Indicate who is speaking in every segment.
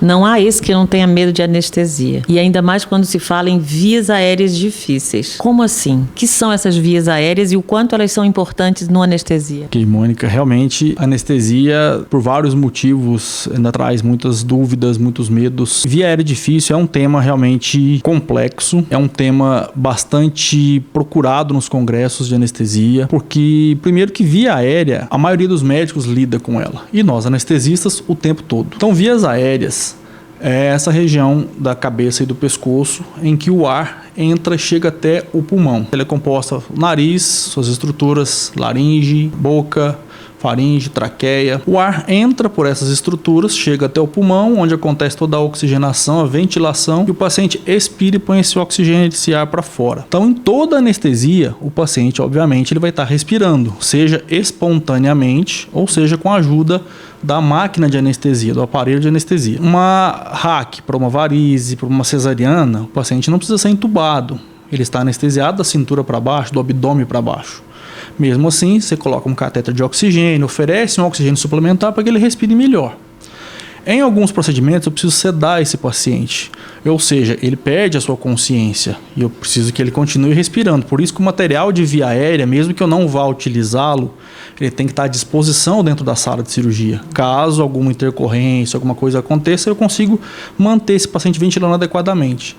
Speaker 1: Não há esse que não tenha medo de anestesia. E ainda mais quando se fala em vias aéreas difíceis. Como assim? O que são essas vias aéreas e o quanto elas são importantes no anestesia?
Speaker 2: Ok, Mônica, realmente a anestesia, por vários motivos, ainda traz muitas dúvidas, muitos medos. Via aérea difícil é um tema realmente complexo, é um tema bastante procurado nos congressos de anestesia, porque, primeiro que via aérea, a maioria dos médicos lida com ela, e nós, anestesistas, o tempo todo. Então, vias aéreas é essa região da cabeça e do pescoço em que o ar entra e chega até o pulmão. Ela é composta do nariz, suas estruturas, laringe, boca, faringe, traqueia. O ar entra por essas estruturas, chega até o pulmão, onde acontece toda a oxigenação, a ventilação, e o paciente expira e põe esse oxigênio, esse ar para fora. Então, em toda anestesia, o paciente, obviamente, ele vai estar respirando, seja espontaneamente, ou seja com a ajuda da máquina de anestesia, do aparelho de anestesia. Uma RAC para uma varize, para uma cesariana, o paciente não precisa ser entubado. Ele está anestesiado da cintura para baixo, do abdômen para baixo. Mesmo assim, você coloca um catéter de oxigênio, oferece um oxigênio suplementar para que ele respire melhor. Em alguns procedimentos, eu preciso sedar esse paciente, ou seja, ele perde a sua consciência e eu preciso que ele continue respirando. Por isso que o material de via aérea, mesmo que eu não vá utilizá-lo, ele tem que estar à disposição dentro da sala de cirurgia. Caso alguma intercorrência, alguma coisa aconteça, eu consigo manter esse paciente ventilando adequadamente.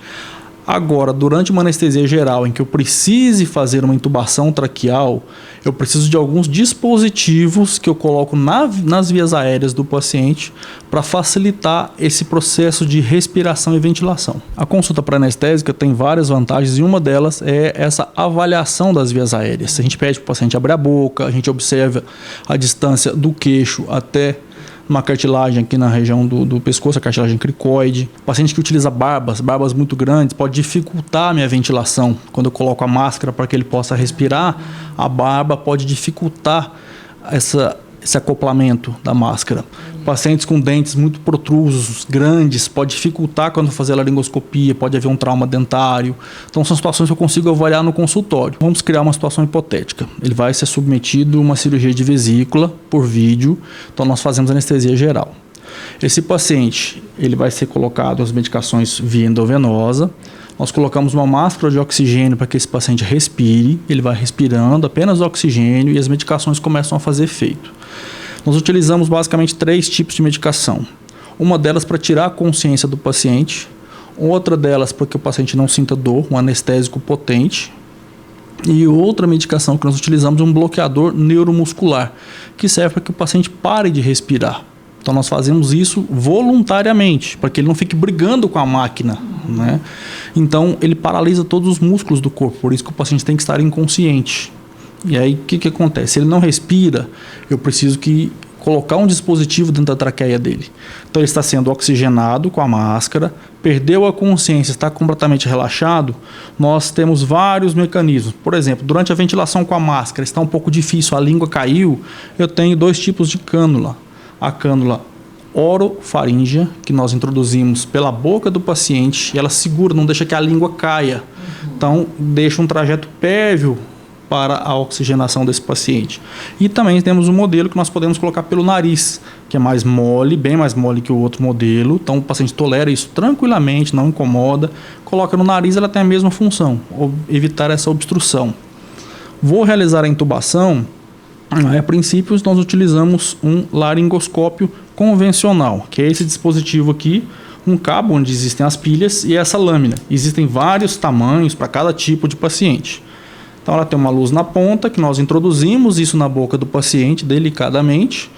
Speaker 2: Agora, durante uma anestesia geral em que eu precise fazer uma intubação traqueal, eu preciso de alguns dispositivos que eu coloco nas vias aéreas do paciente para facilitar esse processo de respiração e ventilação. A consulta pré-anestésica tem várias vantagens e uma delas é essa avaliação das vias aéreas. A gente pede para o paciente abrir a boca, a gente observa a distância do queixo até uma cartilagem aqui na região do pescoço, a cartilagem cricoide. O paciente que utiliza barbas muito grandes, pode dificultar a minha ventilação. Quando eu coloco a máscara para que ele possa respirar, a barba pode dificultar esse acoplamento da máscara. Pacientes com dentes muito protrusos, grandes, pode dificultar quando fazer a laringoscopia, pode haver um trauma dentário. Então são situações que eu consigo avaliar no consultório. Vamos criar uma situação hipotética. Ele vai ser submetido a uma cirurgia de vesícula por vídeo, então nós fazemos anestesia geral. Esse paciente, ele vai ser colocado as medicações via endovenosa. Nós colocamos uma máscara de oxigênio para que esse paciente respire, ele vai respirando apenas oxigênio e as medicações começam a fazer efeito. Nós utilizamos basicamente 3 tipos de medicação. Uma delas para tirar a consciência do paciente, outra delas para que o paciente não sinta dor, um anestésico potente, e outra medicação que nós utilizamos é um bloqueador neuromuscular, que serve para que o paciente pare de respirar. Então nós fazemos isso voluntariamente, para que ele não fique brigando com a máquina, né? Então ele paralisa todos os músculos do corpo, por isso que o paciente tem que estar inconsciente. E aí o que acontece? Se ele não respira, eu preciso colocar um dispositivo dentro da traqueia dele. Então ele está sendo oxigenado com a máscara, perdeu a consciência, está completamente relaxado. Nós temos vários mecanismos. Por exemplo, durante a ventilação com a máscara está um pouco difícil, a língua caiu, eu tenho 2 tipos de cânula. A cânula orofaríngea, que nós introduzimos pela boca do paciente, e ela segura, não deixa que a língua caia. Então deixa um trajeto prévio para a oxigenação desse paciente. E também temos um modelo que nós podemos colocar pelo nariz, que é mais mole, bem mais mole que o outro modelo. Então o paciente tolera isso tranquilamente, não incomoda. Coloca no nariz, ela tem a mesma função, evitar essa obstrução. Vou realizar a intubação. A princípio nós utilizamos um laringoscópio convencional, que é esse dispositivo aqui, um cabo onde existem as pilhas e essa lâmina. Existem vários tamanhos para cada tipo de paciente. Então ela tem uma luz na ponta que nós introduzimos isso na boca do paciente delicadamente,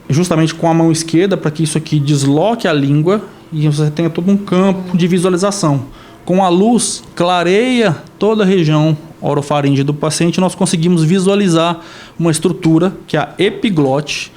Speaker 2: justamente com a mão esquerda para que isso aqui desloque a língua e você tenha todo um campo de visualização. Com a luz, clareia toda a região orofaríngea do paciente, nós conseguimos visualizar uma estrutura que é a epiglote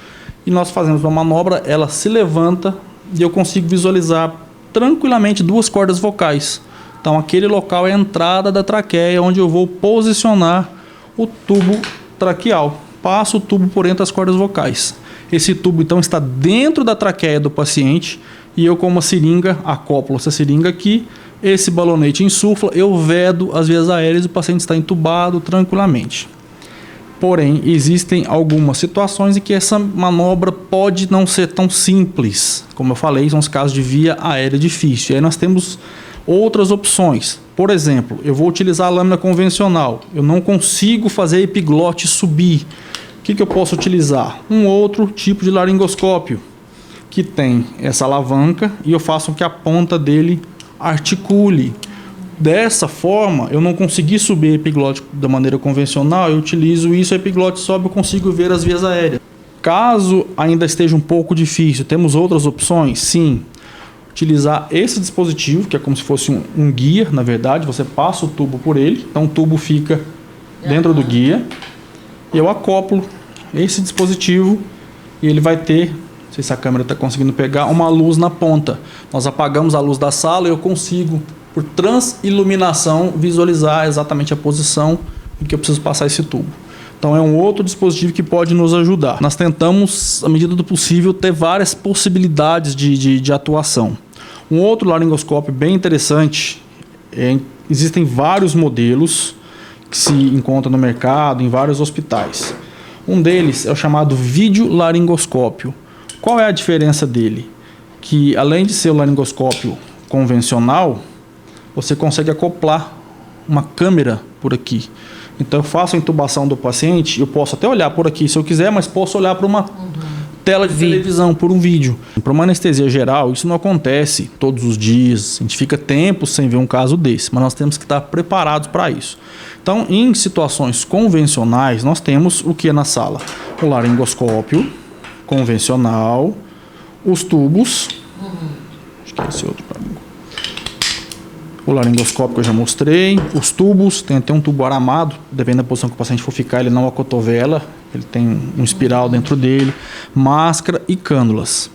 Speaker 2: e nós fazemos uma manobra, ela se levanta e eu consigo visualizar tranquilamente 2 cordas vocais. Então aquele local é a entrada da traqueia onde eu vou posicionar o tubo traqueal. Passo o tubo por entre as cordas vocais. Esse tubo então está dentro da traqueia do paciente e eu com uma seringa acoplo essa seringa aqui, esse balonete insufla, eu vedo as vias aéreas e o paciente está entubado tranquilamente. Porém, existem algumas situações em que essa manobra pode não ser tão simples. Como eu falei, são os casos de via aérea difícil. E aí nós temos outras opções. Por exemplo, eu vou utilizar a lâmina convencional. Eu não consigo fazer a epiglote subir. O que eu posso utilizar? Um outro tipo de laringoscópio, que tem essa alavanca e eu faço com que a ponta dele articule. Dessa forma, eu não consegui subir a epiglote da maneira convencional, eu utilizo isso, a epiglote sobe, eu consigo ver as vias aéreas. Caso ainda esteja um pouco difícil, temos outras opções? Sim. Utilizar esse dispositivo, que é como se fosse um guia, na verdade, você passa o tubo por ele, então o tubo fica dentro do guia, e eu acoplo esse dispositivo e ele vai ter, não sei se a câmera está conseguindo pegar, uma luz na ponta. Nós apagamos a luz da sala e eu consigo, por transiluminação, visualizar exatamente a posição em que eu preciso passar esse tubo. Então é um outro dispositivo que pode nos ajudar. Nós tentamos, à medida do possível, ter várias possibilidades de atuação. Um outro laringoscópio bem interessante, existem vários modelos que se encontram no mercado, em vários hospitais. Um deles é o chamado videolaringoscópio. Qual é a diferença dele? Que além de ser o laringoscópio convencional, você consegue acoplar uma câmera por aqui. Então eu faço a intubação do paciente, eu posso até olhar por aqui se eu quiser, mas posso olhar para uma tela de televisão, por um vídeo. Para uma anestesia geral, isso não acontece todos os dias, a gente fica tempos sem ver um caso desse, mas nós temos que estar preparados para isso. Então, em situações convencionais, nós temos o que na sala? O laringoscópio convencional, os tubos, acho que é esse outro para mim. O laringoscópio que eu já mostrei, os tubos, tem até um tubo aramado, dependendo da posição que o paciente for ficar, ele não acotovela, ele tem um espiral dentro dele, máscara e cânulas.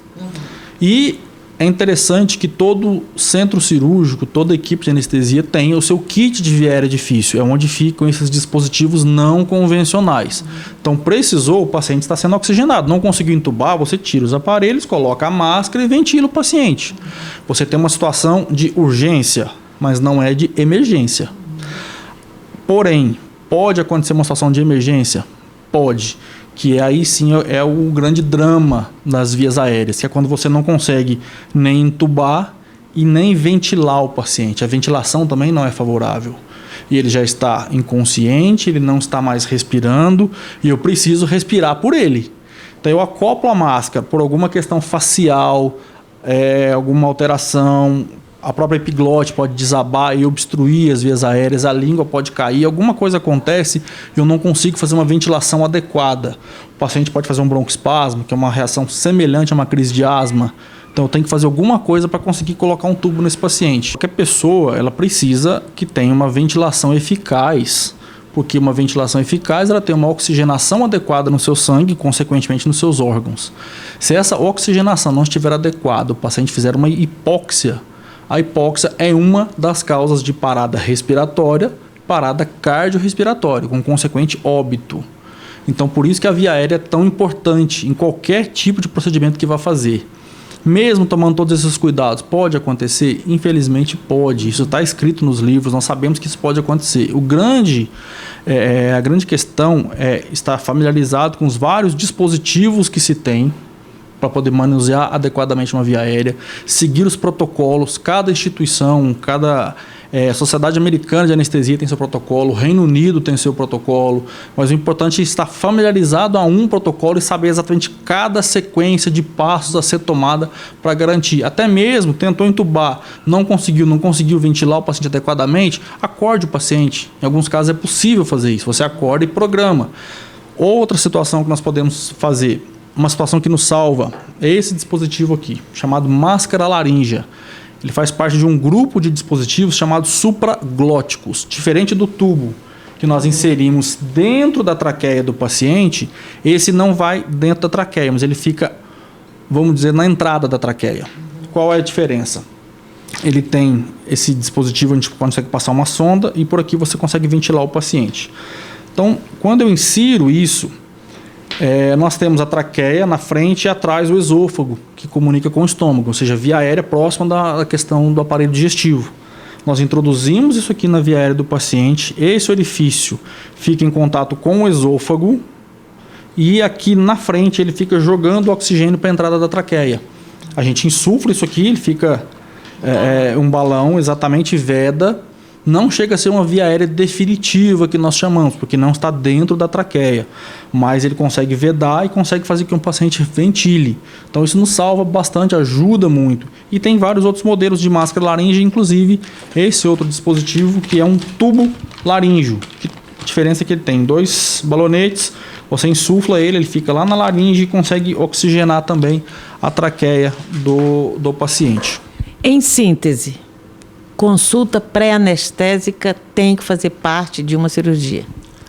Speaker 2: E é interessante que todo centro cirúrgico, toda equipe de anestesia tem o seu kit de via aérea difícil, é onde ficam esses dispositivos não convencionais. Então precisou, o paciente está sendo oxigenado, não conseguiu entubar, você tira os aparelhos, coloca a máscara e ventila o paciente. Você tem uma situação de urgência, mas não é de emergência. Porém, pode acontecer uma situação de emergência? Pode. Que aí sim é o grande drama das vias aéreas, que é quando você não consegue nem entubar e nem ventilar o paciente. A ventilação também não é favorável. E ele já está inconsciente, ele não está mais respirando e eu preciso respirar por ele. Então eu acoplo a máscara por alguma questão facial, alguma alteração. A própria epiglote pode desabar e obstruir as vias aéreas, a língua pode cair, alguma coisa acontece e eu não consigo fazer uma ventilação adequada. O paciente pode fazer um broncoespasmo, que é uma reação semelhante a uma crise de asma. Então eu tenho que fazer alguma coisa para conseguir colocar um tubo nesse paciente. Qualquer pessoa, ela precisa que tenha uma ventilação eficaz, porque uma ventilação eficaz ela tem uma oxigenação adequada no seu sangue e, consequentemente, nos seus órgãos. Se essa oxigenação não estiver adequada, o paciente fizer uma hipóxia, a hipóxia é uma das causas de parada respiratória, parada cardiorrespiratória, com consequente óbito. Então, por isso que a via aérea é tão importante em qualquer tipo de procedimento que vá fazer. Mesmo tomando todos esses cuidados, pode acontecer? Infelizmente pode. Isso está escrito nos livros, nós sabemos que isso pode acontecer. A grande questão é estar familiarizado com os vários dispositivos que se tem para poder manusear adequadamente uma via aérea, seguir os protocolos, cada instituição, cada Sociedade Americana de Anestesia tem seu protocolo, o Reino Unido tem seu protocolo, mas o importante é estar familiarizado a um protocolo e saber exatamente cada sequência de passos a ser tomada para garantir. Até mesmo tentou entubar, não conseguiu ventilar o paciente adequadamente, acorde o paciente. Em alguns casos é possível fazer isso, você acorda e programa. Outra situação que nós podemos fazer, uma situação que nos salva, é esse dispositivo aqui, chamado máscara laríngea. Ele faz parte de um grupo de dispositivos chamados supraglóticos, diferente do tubo que nós inserimos dentro da traqueia do paciente. Esse não vai dentro da traqueia, mas ele fica, vamos dizer, na entrada da traqueia. Qual é a diferença? Ele tem esse dispositivo, a gente consegue passar uma sonda e por aqui você consegue ventilar o paciente. Então, quando eu insiro isso, nós temos a traqueia na frente e atrás o esôfago, que comunica com o estômago, ou seja, via aérea próxima da questão do aparelho digestivo. Nós introduzimos isso aqui na via aérea do paciente, esse orifício fica em contato com o esôfago e aqui na frente ele fica jogando oxigênio para a entrada da traqueia. A gente insufla isso aqui, ele fica um balão exatamente veda. Não chega a ser uma via aérea definitiva que nós chamamos, porque não está dentro da traqueia, mas ele consegue vedar e consegue fazer com que um paciente ventile. Então isso nos salva bastante, ajuda muito. E tem vários outros modelos de máscara laríngea, inclusive esse outro dispositivo que é um tubo laríngeo. A diferença é que ele tem 2 balonetes, você insufla ele fica lá na laringe e consegue oxigenar também a traqueia do paciente.
Speaker 1: Em síntese, consulta pré-anestésica tem que fazer parte de uma cirurgia.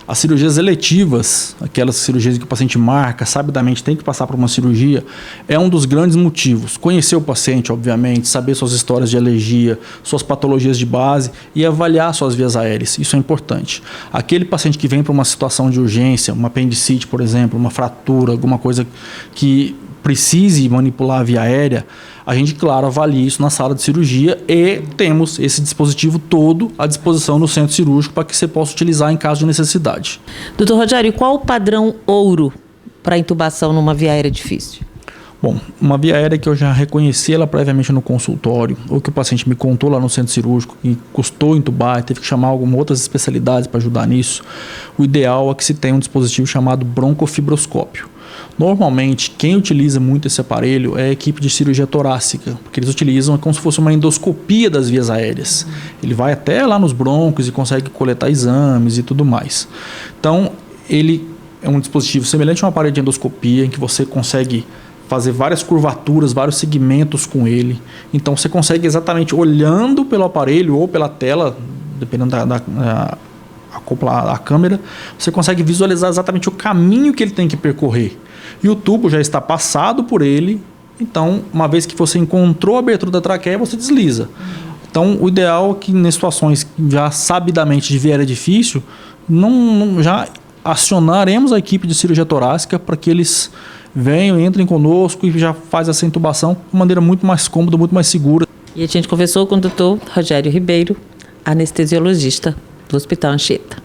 Speaker 2: As cirurgias eletivas, aquelas cirurgias que o paciente marca, sabidamente tem que passar por uma cirurgia, é um dos grandes motivos. Conhecer o paciente, obviamente, saber suas histórias de alergia, suas patologias de base e avaliar suas vias aéreas. Isso é importante. Aquele paciente que vem para uma situação de urgência, uma apendicite, por exemplo, uma fratura, alguma coisa que precise manipular a via aérea, a gente, claro, avalia isso na sala de cirurgia e temos esse dispositivo todo à disposição no centro cirúrgico para que você possa utilizar em caso de necessidade.
Speaker 1: Doutor Rogério, qual o padrão ouro para intubação numa via aérea difícil?
Speaker 2: Bom, uma via aérea que eu já reconheci ela previamente no consultório, ou que o paciente me contou lá no centro cirúrgico e custou intubar, teve que chamar algumas outras especialidades para ajudar nisso, o ideal é que se tenha um dispositivo chamado broncofibroscópio. Normalmente, quem utiliza muito esse aparelho é a equipe de cirurgia torácica, porque eles utilizam como se fosse uma endoscopia das vias aéreas. Ele vai até lá nos brônquios e consegue coletar exames e tudo mais. Então, ele é um dispositivo semelhante a um aparelho de endoscopia, em que você consegue fazer várias curvaturas, vários segmentos com ele. Então, você consegue exatamente olhando pelo aparelho ou pela tela, dependendo da câmera, você consegue visualizar exatamente o caminho que ele tem que percorrer. E o tubo já está passado por ele, então, uma vez que você encontrou a abertura da traqueia, você desliza. Então, o ideal é que, em situações já sabidamente de via aérea difícil, já acionaremos a equipe de cirurgia torácica para que eles venham, entrem conosco e já faz essa intubação de maneira muito mais cômoda, muito mais segura.
Speaker 1: E a gente conversou com o doutor Rogério Ribeiro, anestesiologista do Hospital Anchieta.